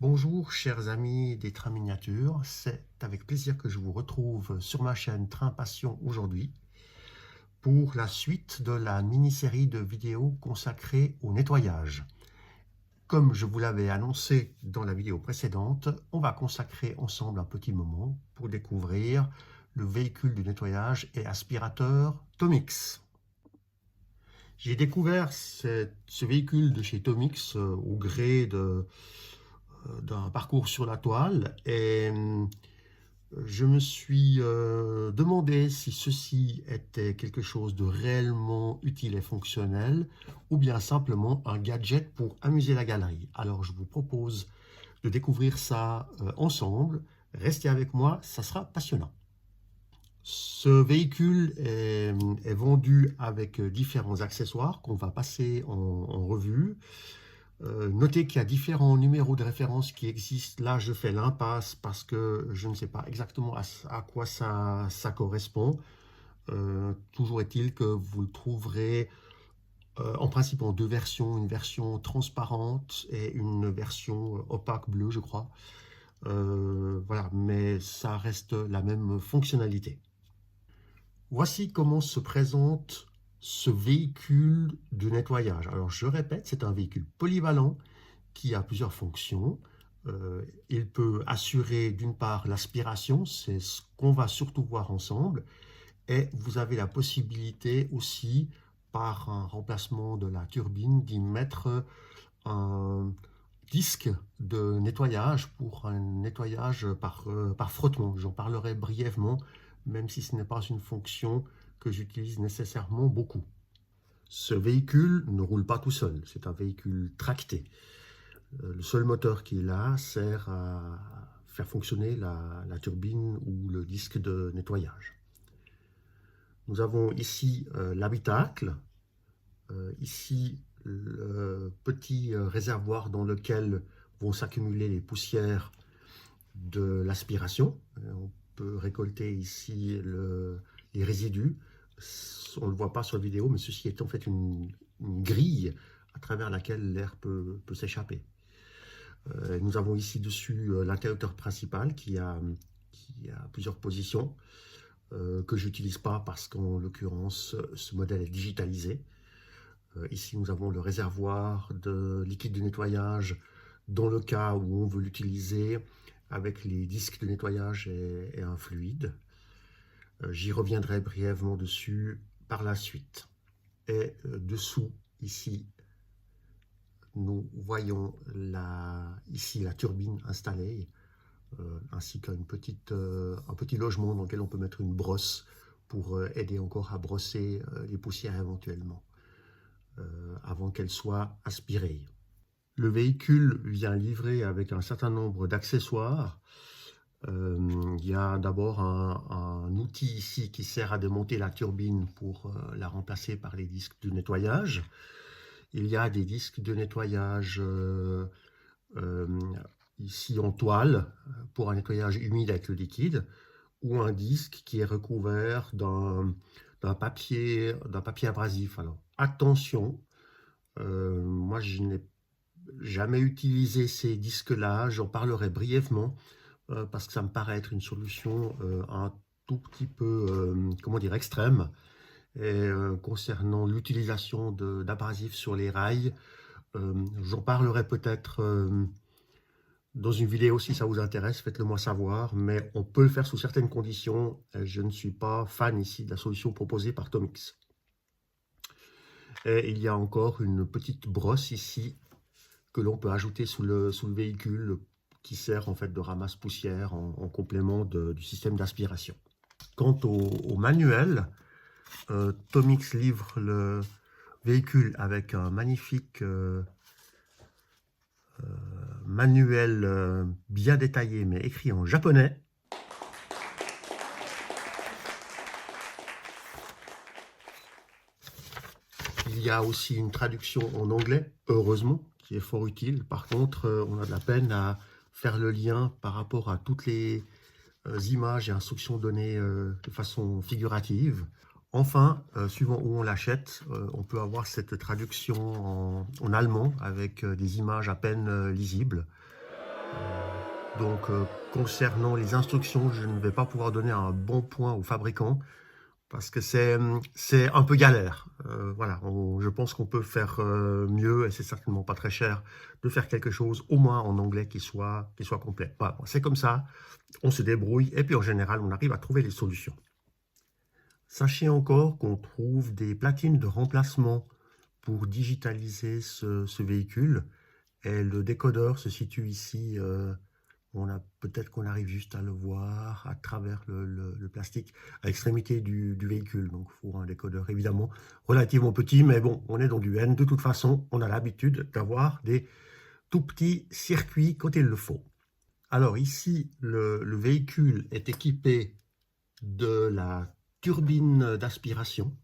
Bonjour chers amis des trains miniatures, c'est avec plaisir que je vous retrouve sur ma chaîne Train Passion aujourd'hui pour la suite de la mini-série de vidéos consacrée au nettoyage. Comme je vous l'avais annoncé dans la vidéo précédente, on va consacrer ensemble un petit moment pour découvrir le véhicule de nettoyage et aspirateur Tomix. J'ai découvert ce véhicule de chez Tomix au gré d'un parcours sur la toile et je me suis demandé si ceci était quelque chose de réellement utile et fonctionnel ou bien simplement un gadget pour amuser la galerie. Alors je vous propose de découvrir ça ensemble. Restez avec moi, ça sera passionnant. Ce véhicule est vendu avec différents accessoires qu'on va passer en revue. Notez qu'il y a différents numéros de référence qui existent. Là, je fais l'impasse parce que je ne sais pas exactement à quoi ça correspond. Toujours est-il que vous le trouverez en principe en deux versions, une version transparente et une version opaque bleue, je crois. Voilà, mais ça reste la même fonctionnalité. Voici comment se présente ce véhicule de nettoyage. Alors, je répète, c'est un véhicule polyvalent qui a plusieurs fonctions. Il peut assurer d'une part l'aspiration, c'est ce qu'on va surtout voir ensemble, et vous avez la possibilité aussi, par un remplacement de la turbine, d'y mettre un disque de nettoyage pour un nettoyage par frottement. J'en parlerai brièvement, même si ce n'est pas une fonction que j'utilise nécessairement beaucoup. Ce véhicule ne roule pas tout seul, c'est un véhicule tracté. Le seul moteur qui est là sert à faire fonctionner la turbine ou le disque de nettoyage. Nous avons ici l'habitacle, ici le petit réservoir dans lequel vont s'accumuler les poussières de l'aspiration. On peut récolter ici les résidus. On ne le voit pas sur la vidéo, mais ceci est en fait une grille à travers laquelle l'air peut s'échapper. Nous avons ici dessus l'interrupteur principal qui a plusieurs positions que je n'utilise pas parce qu'en l'occurrence ce modèle est digitalisé. Ici nous avons le réservoir de liquide de nettoyage dans le cas où on veut l'utiliser avec les disques de nettoyage et un fluide. J'y reviendrai brièvement dessus par la suite. Et dessous, ici, nous voyons ici la turbine installée, ainsi qu'un petit logement dans lequel on peut mettre une brosse pour aider encore à brosser les poussières éventuellement, avant qu'elles soient aspirées. Le véhicule vient livré avec un certain nombre d'accessoires. Il y a d'abord un outil ici qui sert à démonter la turbine pour la remplacer par les disques de nettoyage. Il y a des disques de nettoyage ici en toile pour un nettoyage humide avec le liquide, ou un disque qui est recouvert d'un papier abrasif. Alors attention, moi je n'ai jamais utilisé ces disques-là, j'en parlerai brièvement parce que ça me paraît être une solution un tout petit peu, comment dire, extrême. Et concernant l'utilisation d'abrasifs sur les rails, j'en parlerai peut-être dans une vidéo si ça vous intéresse, faites-le moi savoir, mais on peut le faire sous certaines conditions. Je ne suis pas fan ici de la solution proposée par Tomix. Et il y a encore une petite brosse ici que l'on peut ajouter sous le véhicule qui sert en fait de ramasse-poussière en complément du système d'aspiration. Quant au manuel, Tomix livre le véhicule avec un magnifique manuel bien détaillé mais écrit en japonais. Il y a aussi une traduction en anglais, heureusement, qui est fort utile. Par contre, on a de la peine à faire le lien par rapport à toutes les images et instructions données de façon figurative. Enfin, suivant où on l'achète, on peut avoir cette traduction en allemand avec des images à peine lisibles. Donc, concernant les instructions, je ne vais pas pouvoir donner un bon point au fabricant parce que c'est un peu galère. Voilà, je pense qu'on peut faire mieux et c'est certainement pas très cher de faire quelque chose, au moins en anglais, qui soit complet. Voilà, c'est comme ça, on se débrouille et puis en général, on arrive à trouver les solutions. Sachez encore qu'on trouve des platines de remplacement pour digitaliser ce véhicule et le décodeur se situe ici. Peut-être qu'on arrive juste à le voir à travers le plastique à l'extrémité du véhicule. Donc, il faut un décodeur évidemment relativement petit, mais bon, on est dans du N. De toute façon, on a l'habitude d'avoir des tout petits circuits quand il le faut. Alors ici, le véhicule est équipé de la turbine d'aspiration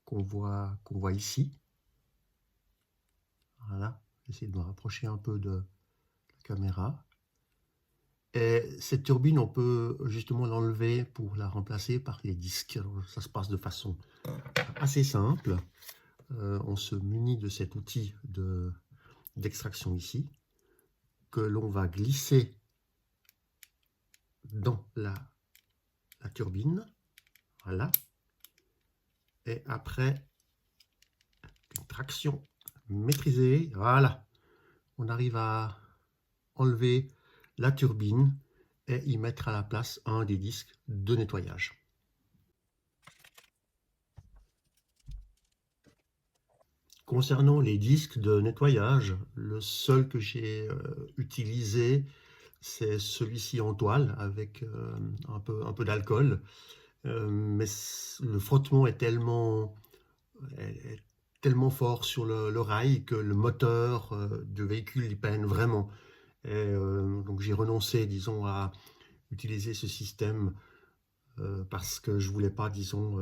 qu'on voit ici. Voilà, j'essaie de me rapprocher un peu de la caméra. Et cette turbine, on peut justement l'enlever pour la remplacer par les disques. Alors, ça se passe de façon assez simple. On se munit de cet outil d'extraction ici, que l'on va glisser dans la turbine. Voilà. Et après, une traction maîtrisée, voilà, on arrive à enlever la turbine et y mettre à la place un des disques de nettoyage. Concernant les disques de nettoyage, le seul que j'ai utilisé, c'est celui-ci en toile avec un peu d'alcool. Mais le frottement est tellement fort sur le rail que le moteur du véhicule il peine vraiment. Et donc j'ai renoncé, disons, à utiliser ce système parce que je voulais pas, disons,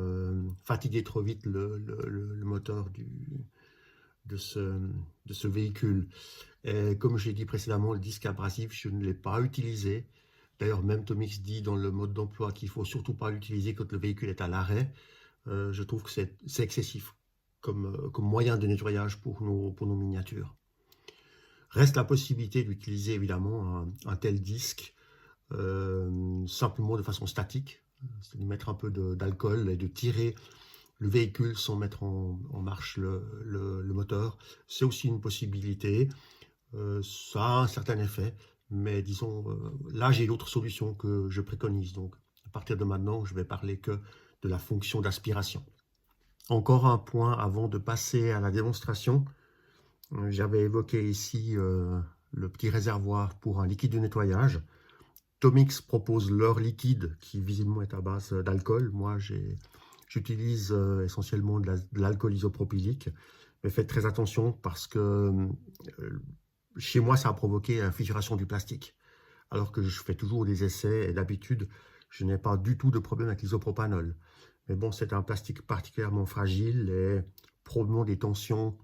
fatiguer trop vite le moteur de ce véhicule. Et comme je l'ai dit précédemment, le disque abrasif, je ne l'ai pas utilisé. D'ailleurs, même Tomix dit dans le mode d'emploi qu'il ne faut surtout pas l'utiliser quand le véhicule est à l'arrêt. Je trouve que c'est excessif comme moyen de nettoyage pour nos miniatures. Reste la possibilité d'utiliser évidemment un tel disque simplement de façon statique, c'est de mettre un peu d'alcool et de tirer le véhicule sans mettre en marche le moteur. C'est aussi une possibilité. Ça a un certain effet, mais disons, là j'ai d'autres solutions que je préconise. Donc à partir de maintenant, je vais parler que de la fonction d'aspiration. Encore un point avant de passer à la démonstration. J'avais évoqué ici le petit réservoir pour un liquide de nettoyage. Tomix propose leur liquide qui visiblement est à base d'alcool. Moi, j'utilise essentiellement de l'alcool isopropylique. Mais faites très attention parce que chez moi, ça a provoqué la fissuration du plastique. Alors que je fais toujours des essais et d'habitude, je n'ai pas du tout de problème avec l'isopropanol. Mais bon, c'est un plastique particulièrement fragile et probablement des tensions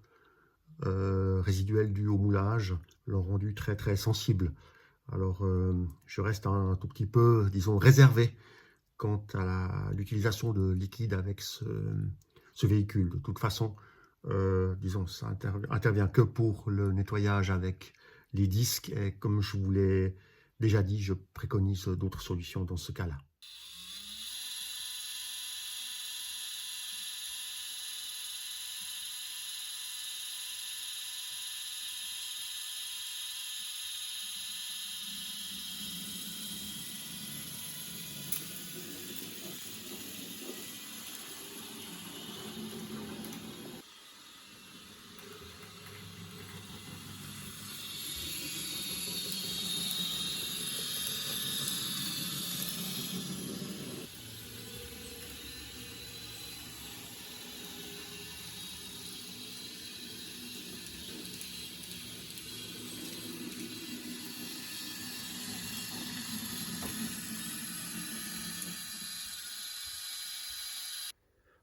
résiduelles dues au moulage l'ont rendu très très sensible. Alors, je reste un tout petit peu, disons, réservé quant à l'utilisation de liquide avec ce véhicule. De toute façon, disons, ça intervient que pour le nettoyage avec les disques. Et comme je vous l'ai déjà dit, je préconise d'autres solutions dans ce cas-là.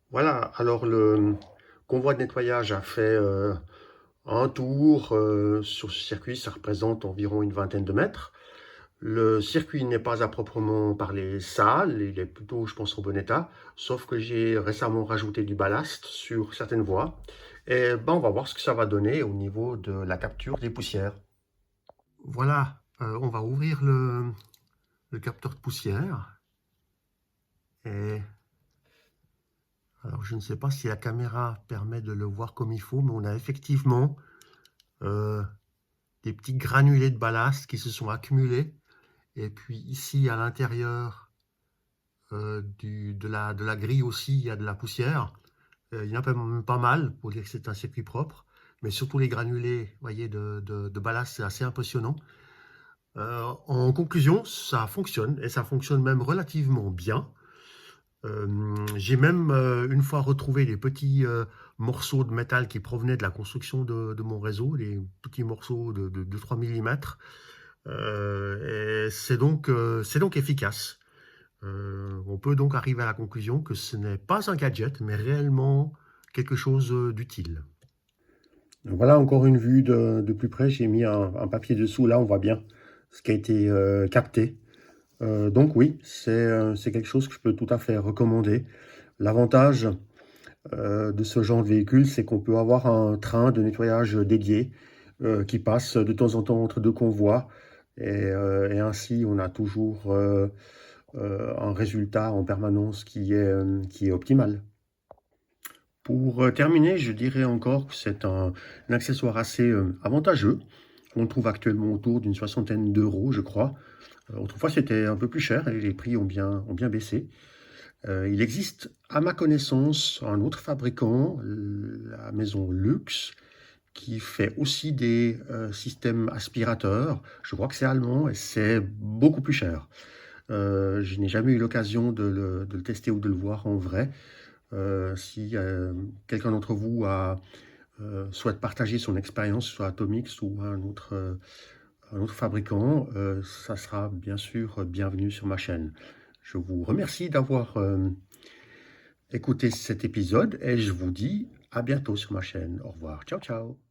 Voilà, alors le convoi de nettoyage a fait un tour sur ce circuit, ça représente environ une vingtaine de mètres. Le circuit n'est pas à proprement parler sale, il est plutôt, je pense, en bon état, sauf que j'ai récemment rajouté du ballast sur certaines voies. Et ben, on va voir ce que ça va donner au niveau de la capture des poussières. Voilà, on va ouvrir le capteur de poussière. Et alors, je ne sais pas si la caméra permet de le voir comme il faut, mais on a effectivement des petits granulés de ballast qui se sont accumulés. Et puis ici, à l'intérieur de la grille aussi, il y a de la poussière. Il y en a même pas mal pour dire que c'est un circuit propre. Mais surtout les granulés, vous voyez, de ballast, c'est assez impressionnant. En conclusion, ça fonctionne, et ça fonctionne même relativement bien. J'ai même une fois retrouvé des petits morceaux de métal qui provenaient de la construction de mon réseau, des petits morceaux de 2-3 mm. Et c'est donc efficace. On peut donc arriver à la conclusion que ce n'est pas un gadget, mais réellement quelque chose d'utile. Voilà encore une vue de plus près. J'ai mis un papier dessous. Là, on voit bien ce qui a été capté. Donc oui, c'est quelque chose que je peux tout à fait recommander. L'avantage de ce genre de véhicule, c'est qu'on peut avoir un train de nettoyage dédié qui passe de temps en temps entre deux convois. Et ainsi, on a toujours un résultat en permanence qui est optimal. Pour terminer, je dirais encore que c'est un accessoire assez avantageux. On trouve actuellement autour d'une 60aine d'euros, je crois. Autrefois, c'était un peu plus cher et les prix ont bien baissé. Il existe, à ma connaissance, un autre fabricant, la maison Lux, qui fait aussi des systèmes aspirateurs. Je crois que c'est allemand et c'est beaucoup plus cher. Je n'ai jamais eu l'occasion de le tester ou de le voir en vrai. Si quelqu'un d'entre vous souhaite partager son expérience sur Atomix ou un autre fabricant, ça sera bien sûr bienvenu sur ma chaîne. Je vous remercie d'avoir écouté cet épisode et je vous dis à bientôt sur ma chaîne. Au revoir. Ciao, ciao.